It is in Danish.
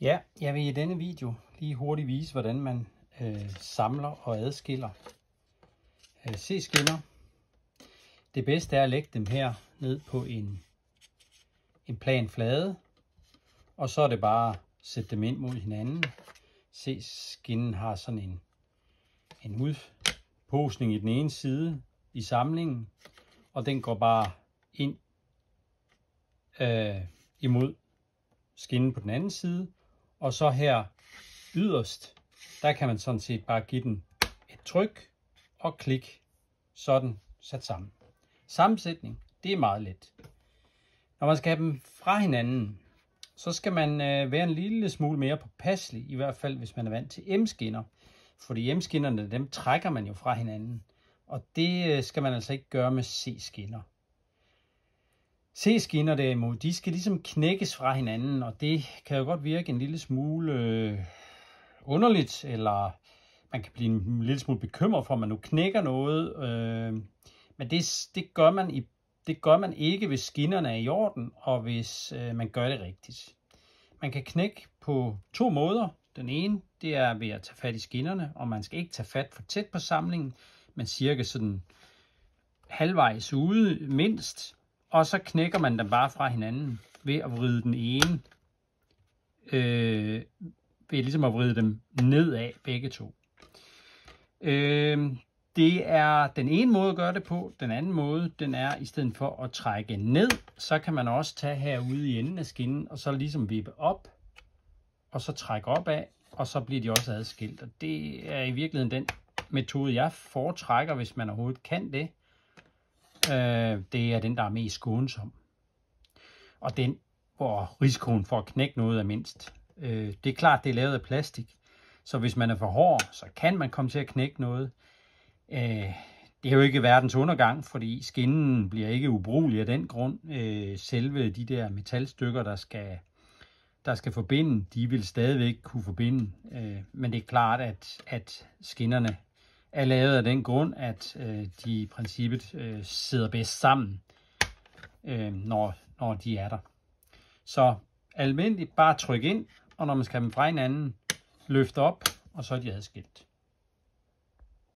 Ja, jeg vil i denne video lige hurtigt vise, hvordan man samler og adskiller C-skinner. Det bedste er at lægge dem her ned på en plan flade, og så er det bare at sætte dem ind mod hinanden. C-skinnen har sådan en udposning i den ene side i samlingen, og den går bare ind imod skinnen på den anden side. Og så her yderst, der kan man sådan set bare give den et tryk og klik, sådan sat sammen. Sammensætning, det er meget let. Når man skal have dem fra hinanden, så skal man være en lille smule mere påpasselig, i hvert fald hvis man er vant til M-skinner. Fordi M-skinnerne, dem trækker man jo fra hinanden, og det skal man altså ikke gøre med C-skinner. C-skinner derimod, de skal ligesom knækkes fra hinanden, og det kan jo godt virke en lille smule underligt, eller man kan blive en lille smule bekymret for, at man nu knækker noget. Men det gør man ikke, hvis skinnerne er i orden, og hvis man gør det rigtigt. Man kan knække på to måder. Den ene, det er ved at tage fat i skinnerne, og man skal ikke tage fat for tæt på samlingen, men cirka sådan halvvejs ude mindst. Og så knækker man dem bare fra hinanden ved at vride den ene, ved ligesom at vride dem nedad begge to. Det er den ene måde at gøre det på. Den anden måde, den er i stedet for at trække ned, så kan man også tage herude i enden af skinnen, og så ligesom vippe op, og så trække opad, og så bliver de også adskilt. Og det er i virkeligheden den metode, jeg foretrækker, hvis man overhovedet kan det. Det er den, der er mest skånsom. Og den, hvor risikoen for at knække noget er mindst. Det er klart, det er lavet af plastik. Så hvis man er for hård, så kan man komme til at knække noget. Det er jo ikke verdens undergang, fordi skinnen bliver ikke ubrugelig af den grund. Selve de der metalstykker, der skal forbinde, de vil stadigvæk kunne forbinde. Men det er klart, at skinnerne er lavet af den grund, at de i princippet sidder bedst sammen, når de er der. Så almindeligt bare tryk ind, og når man skal have dem fra hinanden, løft op, og så er de adskilt.